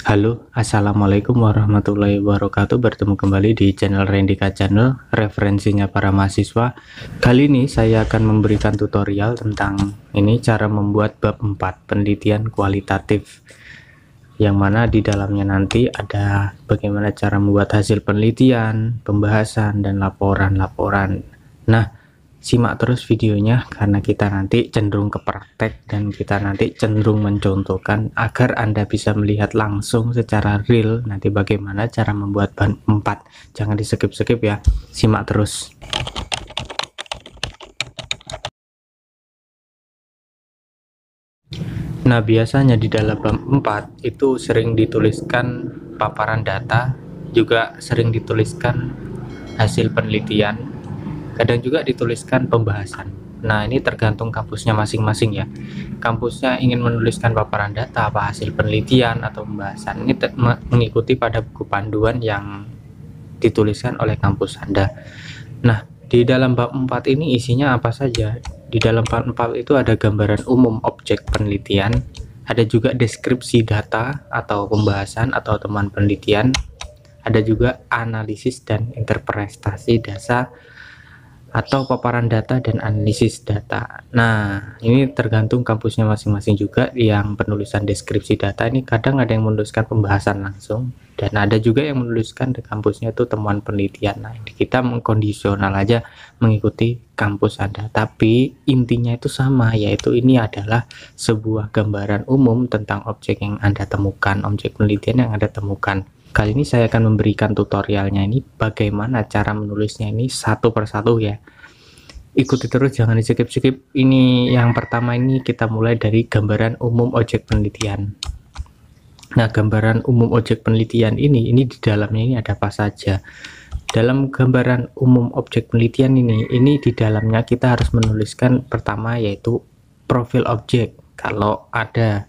Halo, assalamualaikum warahmatullahi wabarakatuh. Bertemu kembali di channel Rendika Channel, referensinya para mahasiswa. Kali ini saya akan memberikan tutorial tentang cara membuat bab 4 penelitian kualitatif, yang mana di dalamnya nanti ada bagaimana cara membuat hasil penelitian, pembahasan, dan laporan-laporan. Nah, simak terus videonya karena kita nanti cenderung ke praktek dan kita nanti cenderung mencontohkan agar Anda bisa melihat langsung secara real nanti bagaimana cara membuat bab 4. Jangan di skip-skip ya, simak terus. Nah, biasanya di dalam bab 4 itu sering dituliskan paparan data, juga sering dituliskan hasil penelitian, kadang juga dituliskan pembahasan. Nah, ini tergantung kampusnya masing-masing ya. Kampusnya ingin menuliskan paparan data, apa hasil penelitian atau pembahasan, ini mengikuti pada buku panduan yang dituliskan oleh kampus Anda. Nah, di dalam bab 4 ini isinya apa saja? Di dalam bab 4 itu ada gambaran umum objek penelitian, ada juga deskripsi data atau pembahasan atau temuan penelitian, ada juga analisis dan interpretasi data atau paparan data dan analisis data. Nah, ini tergantung kampusnya masing-masing juga. Yang penulisan deskripsi data ini kadang ada yang menuliskan pembahasan langsung, dan ada juga yang menuliskan di kampusnya itu temuan penelitian. Nah, kita mengkondisional aja mengikuti kampus Anda, tapi intinya itu sama, yaitu ini adalah sebuah gambaran umum tentang objek yang Anda temukan, objek penelitian yang Anda temukan. Kali ini saya akan memberikan tutorialnya ini bagaimana cara menulisnya ini satu persatu ya. Ikuti terus, jangan di skip-skip. Ini yang pertama, ini kita mulai dari gambaran umum objek penelitian. Nah, gambaran umum objek penelitian ini di dalamnya ini ada apa saja. Dalam gambaran umum objek penelitian ini di dalamnya kita harus menuliskan pertama yaitu profil objek kalau ada.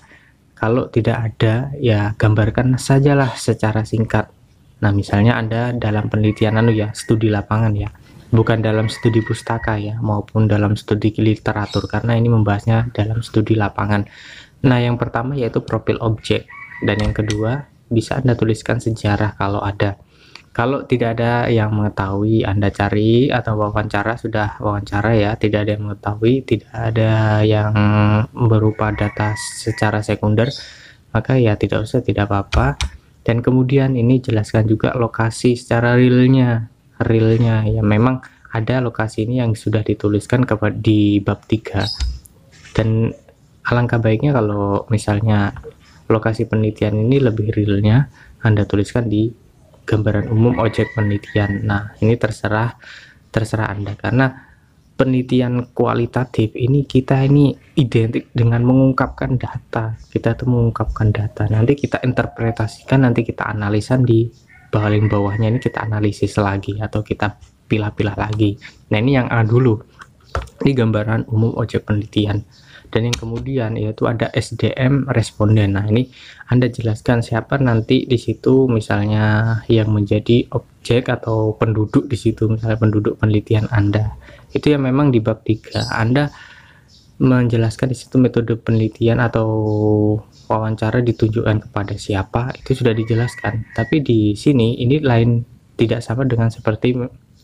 Kalau tidak ada, ya gambarkan sajalah secara singkat. Nah, misalnya Anda dalam penelitian studi lapangan ya, bukan dalam studi pustaka ya, maupun dalam studi literatur, karena ini membahasnya dalam studi lapangan. Nah, yang pertama yaitu profil objek, dan yang kedua bisa Anda tuliskan sejarah kalau ada. Kalau tidak ada yang mengetahui, Anda cari atau wawancara, sudah wawancara ya, tidak ada yang mengetahui, tidak ada yang berupa data secara sekunder, maka ya tidak usah, tidak apa-apa. Dan kemudian ini jelaskan juga lokasi secara realnya ya, memang ada lokasi ini yang sudah dituliskan di bab 3, dan alangkah baiknya kalau misalnya lokasi penelitian ini lebih realnya Anda tuliskan di gambaran umum objek penelitian. Nah, ini terserah Anda, karena penelitian kualitatif ini kita identik dengan mengungkapkan data. Kita tuh mengungkapkan data, nanti kita interpretasikan, nanti kita analisa, di paling bawahnya ini kita analisis lagi atau kita pilah-pilah lagi. Nah, ini yang A dulu, ini gambaran umum objek penelitian. Dan yang kemudian yaitu ada SDM responden. Nah, ini Anda jelaskan siapa nanti di situ, misalnya yang menjadi objek atau penduduk di situ, misalnya penduduk penelitian Anda. Itu yang memang di bab 3 Anda menjelaskan di situ metode penelitian atau wawancara ditunjukkan kepada siapa, itu sudah dijelaskan. Tapi di sini ini lain, tidak sama dengan seperti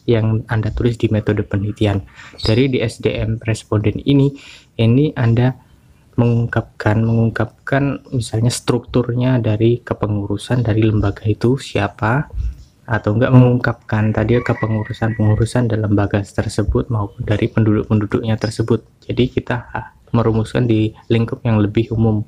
yang Anda tulis di metode penelitian. Dari di SDM responden ini Anda mengungkapkan misalnya strukturnya dari kepengurusan dari lembaga itu siapa, atau enggak mengungkapkan tadi kepengurusan dan lembaga tersebut maupun dari penduduk-penduduknya tersebut. Jadi kita merumuskan di lingkup yang lebih umum.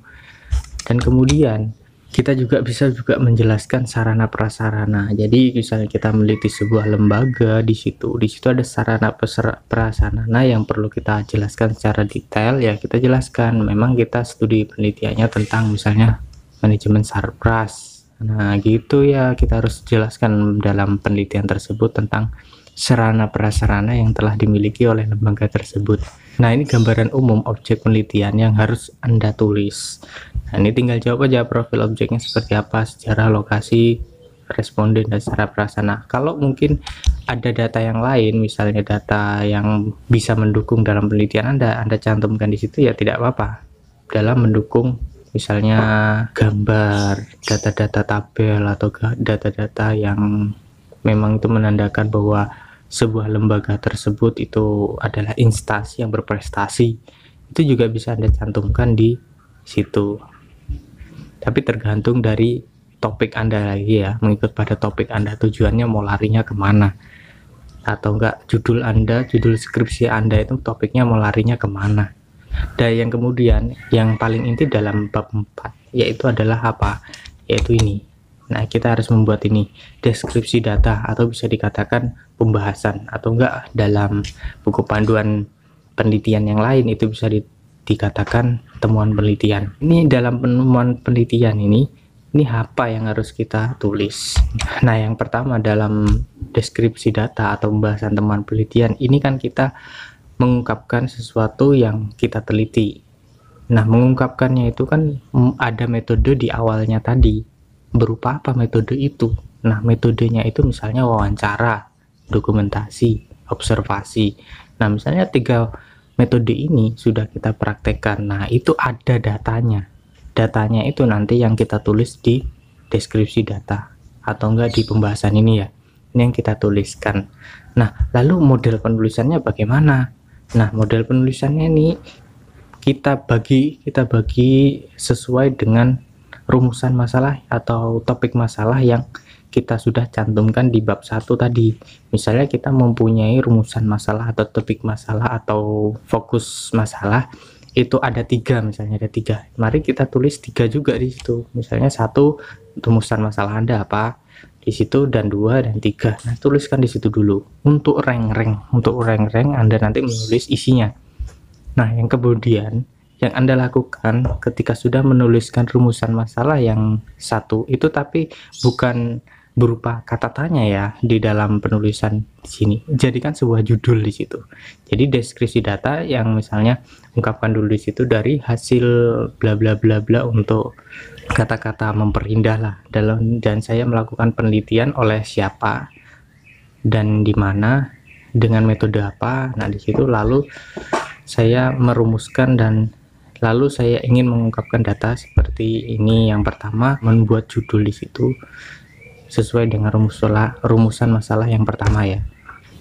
Dan kemudian kita juga bisa menjelaskan sarana prasarana. Jadi misalnya kita meneliti sebuah lembaga, di situ ada sarana prasarana yang perlu kita jelaskan secara detail ya, kita jelaskan. Memang kita studi penelitiannya tentang misalnya manajemen sarpras. Nah, gitu ya, kita harus jelaskan dalam penelitian tersebut tentang sarana prasarana yang telah dimiliki oleh lembaga tersebut. Nah, ini gambaran umum objek penelitian yang harus Anda tulis. Nah, ini tinggal jawab aja profil objeknya seperti apa, sejarah, lokasi, responden, dan secara prasarana. Kalau mungkin ada data yang lain, misalnya data yang bisa mendukung dalam penelitian Anda cantumkan di situ ya, tidak apa-apa dalam mendukung misalnya gambar, data-data tabel, atau data-data yang memang itu menandakan bahwa sebuah lembaga tersebut itu adalah instansi yang berprestasi, itu juga bisa Anda cantumkan di situ. Tapi tergantung dari topik Anda lagi ya, mengikut pada topik Anda, tujuannya mau larinya kemana, atau enggak judul Anda, judul skripsi Anda itu topiknya mau larinya kemana. Dan yang kemudian yang paling inti dalam bab 4 yaitu adalah apa? Yaitu ini. Nah, kita harus membuat ini deskripsi data, atau bisa dikatakan pembahasan, atau enggak dalam buku panduan penelitian yang lain itu bisa dikatakan temuan penelitian. Ini dalam temuan penelitian ini apa yang harus kita tulis. Nah, yang pertama dalam deskripsi data atau pembahasan temuan penelitian ini kan kita mengungkapkan sesuatu yang kita teliti. Nah, mengungkapkannya itu kan ada metode di awalnya tadi. Berupa apa metode itu? Nah, metodenya itu misalnya wawancara, dokumentasi, observasi. Nah, misalnya 3 metode ini sudah kita praktekkan. Nah, itu ada datanya. Datanya itu nanti yang kita tulis di deskripsi data, atau enggak di pembahasan ini ya. Ini yang kita tuliskan. Nah, lalu model penulisannya bagaimana? Nah, model penulisannya ini kita bagi sesuai dengan rumusan masalah atau topik masalah yang kita sudah cantumkan di bab 1 tadi. Misalnya kita mempunyai rumusan masalah atau topik masalah atau fokus masalah itu ada 3, misalnya ada 3. Mari kita tulis 3 juga di situ. Misalnya 1 rumusan masalah Anda apa di situ, dan 2 dan 3. Nah, tuliskan di situ dulu. Untuk rank Anda nanti menulis isinya. Nah, yang kemudian yang Anda lakukan ketika sudah menuliskan rumusan masalah yang 1 itu, tapi bukan berupa kata tanya ya di dalam penulisan di sini. Jadikan sebuah judul di situ. Jadi deskripsi data yang misalnya ungkapkan dulu di situ dari hasil bla bla bla bla untuk kata-kata memperindah lah dan saya melakukan penelitian oleh siapa dan di mana dengan metode apa. Nah, di situ lalu saya merumuskan dan lalu saya ingin mengungkapkan data seperti ini. Yang pertama, membuat judul di situ sesuai dengan rumusan masalah yang pertama ya.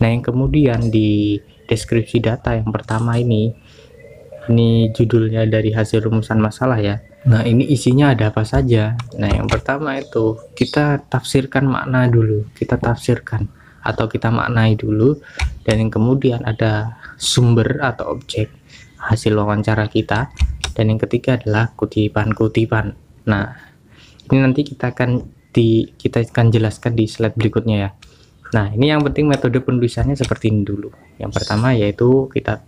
Nah, yang kemudian di deskripsi data yang pertama ini judulnya dari hasil rumusan masalah ya. Nah, ini isinya ada apa saja. Nah, yang pertama itu kita tafsirkan makna dulu, kita tafsirkan atau kita maknai dulu, dan yang kemudian ada sumber atau objek hasil wawancara kita, dan yang ketiga adalah kutipan-kutipan. Nah, ini nanti kita akan jelaskan di slide berikutnya ya. Nah, ini yang penting metode penulisannya seperti ini dulu. Yang pertama yaitu kita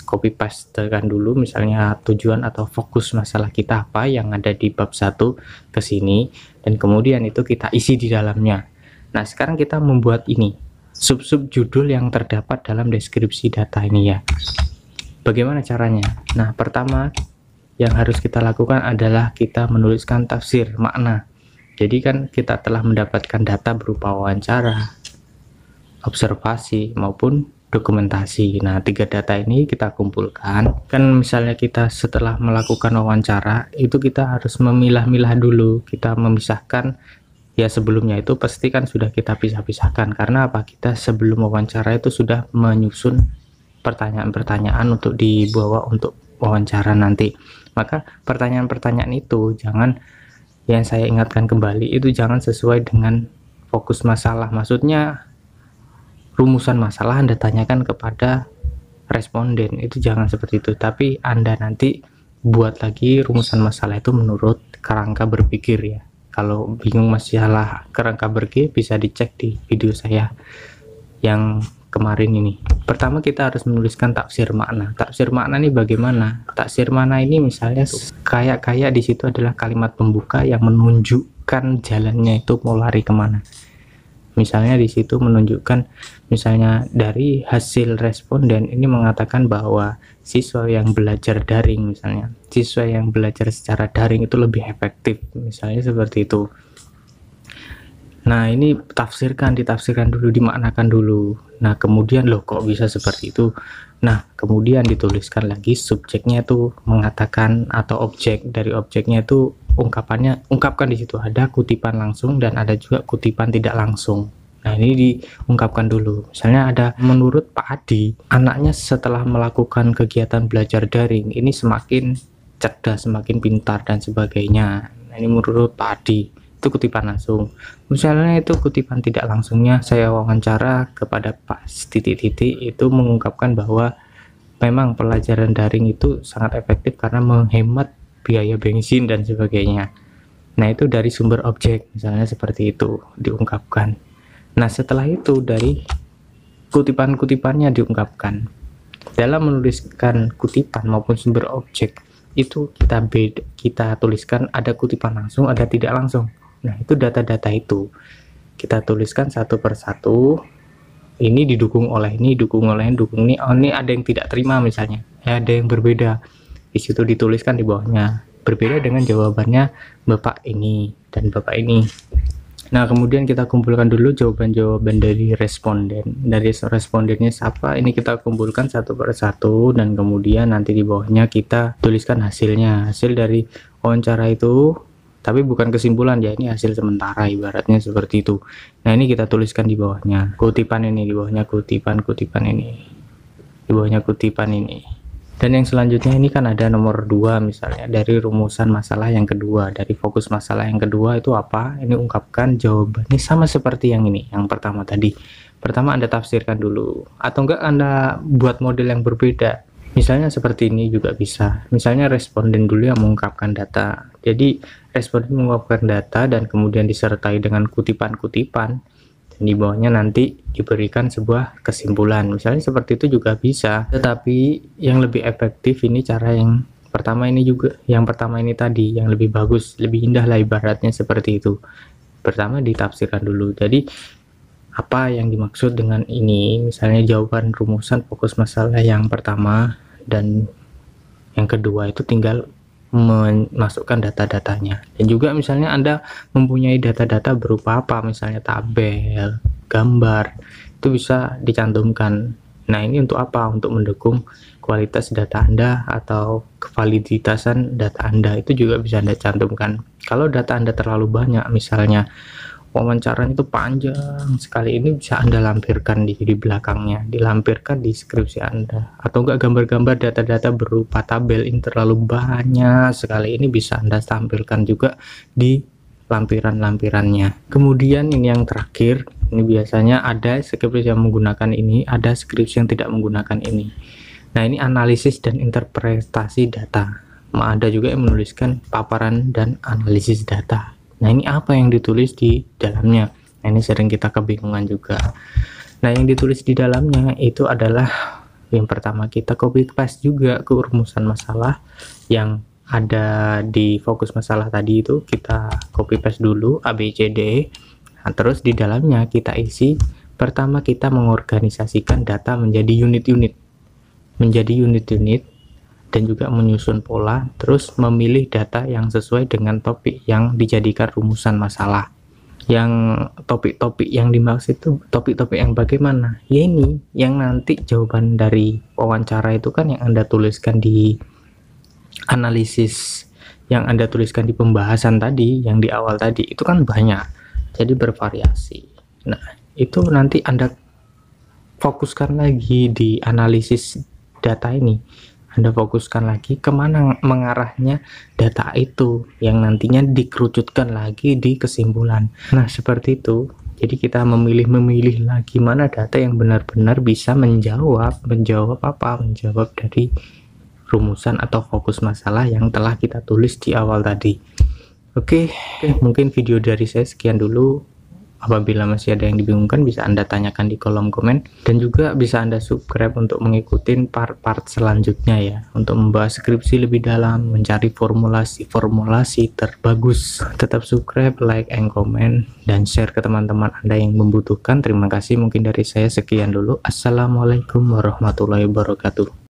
copy pastekan dulu misalnya tujuan atau fokus masalah kita apa yang ada di bab 1 ke sini, dan kemudian itu kita isi di dalamnya. Nah, sekarang kita membuat ini sub-sub judul yang terdapat dalam deskripsi data ini ya. Bagaimana caranya? Nah, pertama yang harus kita lakukan adalah kita menuliskan tafsir makna. Jadi kan kita telah mendapatkan data berupa wawancara, observasi maupun dokumentasi. Nah, 3 data ini kita kumpulkan. Kan misalnya kita setelah melakukan wawancara itu kita harus memilah-milah dulu, kita memisahkan ya. Sebelumnya itu pasti kan sudah kita pisah-pisahkan, karena apa, kita sebelum wawancara itu sudah menyusun pertanyaan-pertanyaan untuk dibawa untuk wawancara nanti. Maka pertanyaan-pertanyaan itu jangan, yang saya ingatkan kembali, itu jangan sesuai dengan fokus masalah. Maksudnya rumusan masalah Anda tanyakan kepada responden, itu jangan seperti itu, tapi Anda nanti buat lagi rumusan masalah itu menurut kerangka berpikir ya. Kalau bingung masalah kerangka berpikir bisa dicek di video saya yang kemarin ini. Pertama kita harus menuliskan tafsir makna. Tafsir makna ini bagaimana? Tafsir makna ini misalnya kayak di situ adalah kalimat pembuka yang menunjukkan jalannya itu mau lari kemana. Misalnya di situ menunjukkan, misalnya dari hasil responden ini mengatakan bahwa siswa yang belajar daring, misalnya siswa yang belajar secara daring itu lebih efektif, misalnya seperti itu. Nah, ini ditafsirkan dulu, dimaknakan dulu. Nah, kemudian loh kok bisa seperti itu. Nah, kemudian dituliskan lagi subjeknya itu mengatakan, atau objek dari objeknya itu ungkapkan di situ ada kutipan langsung dan ada juga kutipan tidak langsung. Nah, ini diungkapkan dulu. Misalnya ada, menurut Pak Adi, anaknya setelah melakukan kegiatan belajar daring ini semakin cerdas, semakin pintar dan sebagainya. Nah, ini menurut Pak Adi. Itu kutipan langsung. Misalnya itu kutipan tidak langsungnya, saya wawancara kepada Pak titik-titik, itu mengungkapkan bahwa memang pelajaran daring itu sangat efektif karena menghemat biaya bensin dan sebagainya. Nah, itu dari sumber objek, misalnya seperti itu diungkapkan. Nah, setelah itu dari kutipan-kutipannya diungkapkan. Dalam menuliskan kutipan maupun sumber objek itu kita tuliskan ada kutipan langsung, ada tidak langsung. Nah, itu data-data itu kita tuliskan satu persatu. Ini didukung oleh ini, dukung oleh ini, dukung ini. Oh, ini ada yang tidak terima misalnya, ada yang berbeda. Di situ dituliskan di bawahnya, berbeda dengan jawabannya Bapak ini dan Bapak ini. Nah, kemudian kita kumpulkan dulu jawaban-jawaban dari responden. Dari respondennya siapa, ini kita kumpulkan satu persatu, dan kemudian nanti di bawahnya kita tuliskan hasilnya. Hasil dari wawancara itu, tapi bukan kesimpulan ya, ini hasil sementara ibaratnya seperti itu. Nah, ini kita tuliskan di bawahnya kutipan ini, di bawahnya kutipan ini, di bawahnya kutipan ini. Dan yang selanjutnya ini kan ada nomor 2 misalnya, dari rumusan masalah yang kedua, dari fokus masalah yang kedua itu apa? Ini ungkapkan jawabannya sama seperti yang ini, yang pertama tadi. Pertama Anda tafsirkan dulu, atau enggak Anda buat model yang berbeda. Misalnya seperti ini juga bisa. Misalnya responden dulu yang mengungkapkan data. Jadi responden mengungkapkan data dan kemudian disertai dengan kutipan-kutipan. Di bawahnya nanti diberikan sebuah kesimpulan, misalnya seperti itu juga bisa. Tetapi yang lebih efektif ini cara yang pertama ini juga, yang pertama ini tadi yang lebih bagus, lebih indah lah ibaratnya seperti itu. Pertama ditafsirkan dulu, jadi apa yang dimaksud dengan ini, misalnya jawaban rumusan fokus masalah yang pertama dan yang kedua itu tinggal memasukkan data-datanya. Dan juga misalnya Anda mempunyai data-data berupa apa, misalnya tabel, gambar, itu bisa dicantumkan. Nah, ini untuk apa? Untuk mendukung kualitas data Anda atau kevaliditasan data Anda, itu juga bisa Anda cantumkan. Kalau data Anda terlalu banyak, misalnya wawancaranya itu panjang sekali, ini bisa Anda lampirkan di belakangnya, dilampirkan di skripsi Anda. Atau enggak gambar-gambar data-data berupa tabel ini terlalu banyak sekali, ini bisa Anda tampilkan juga di lampiran-lampirannya. Kemudian ini yang terakhir, ini biasanya ada skripsi yang menggunakan ini, ada skripsi yang tidak menggunakan ini. Nah, ini analisis dan interpretasi data. Ada juga yang menuliskan paparan dan analisis data. Nah, ini apa yang ditulis di dalamnya? Nah, ini sering kita kebingungan juga. Nah, yang ditulis di dalamnya itu adalah yang pertama kita copy paste juga ke rumusan masalah yang ada di fokus masalah tadi, itu kita copy paste dulu A, B, C, D. Nah, terus di dalamnya kita isi, pertama kita mengorganisasikan data menjadi unit-unit, dan juga menyusun pola, terus memilih data yang sesuai dengan topik yang dijadikan rumusan masalah. Yang topik-topik yang dimaksud itu topik-topik yang bagaimana? Ya ini, yang nanti jawaban dari wawancara itu kan yang Anda tuliskan di analisis, yang Anda tuliskan di pembahasan tadi, yang di awal tadi, itu kan banyak, jadi bervariasi. Nah, itu nanti Anda fokuskan lagi di analisis data ini. Anda fokuskan lagi kemana mengarahnya data itu, yang nantinya dikerucutkan lagi di kesimpulan. Nah, seperti itu. Jadi kita memilih lagi mana data yang benar-benar bisa menjawab dari rumusan atau fokus masalah yang telah kita tulis di awal tadi. Oke, mungkin video dari saya sekian dulu. Apabila masih ada yang dibingungkan bisa Anda tanyakan di kolom komen, dan juga bisa Anda subscribe untuk mengikuti part-part selanjutnya ya, untuk membahas skripsi lebih dalam, mencari formulasi terbagus. Tetap subscribe, like, and comment, dan share ke teman-teman Anda yang membutuhkan. Terima kasih, mungkin dari saya sekian dulu. Assalamualaikum warahmatullahi wabarakatuh.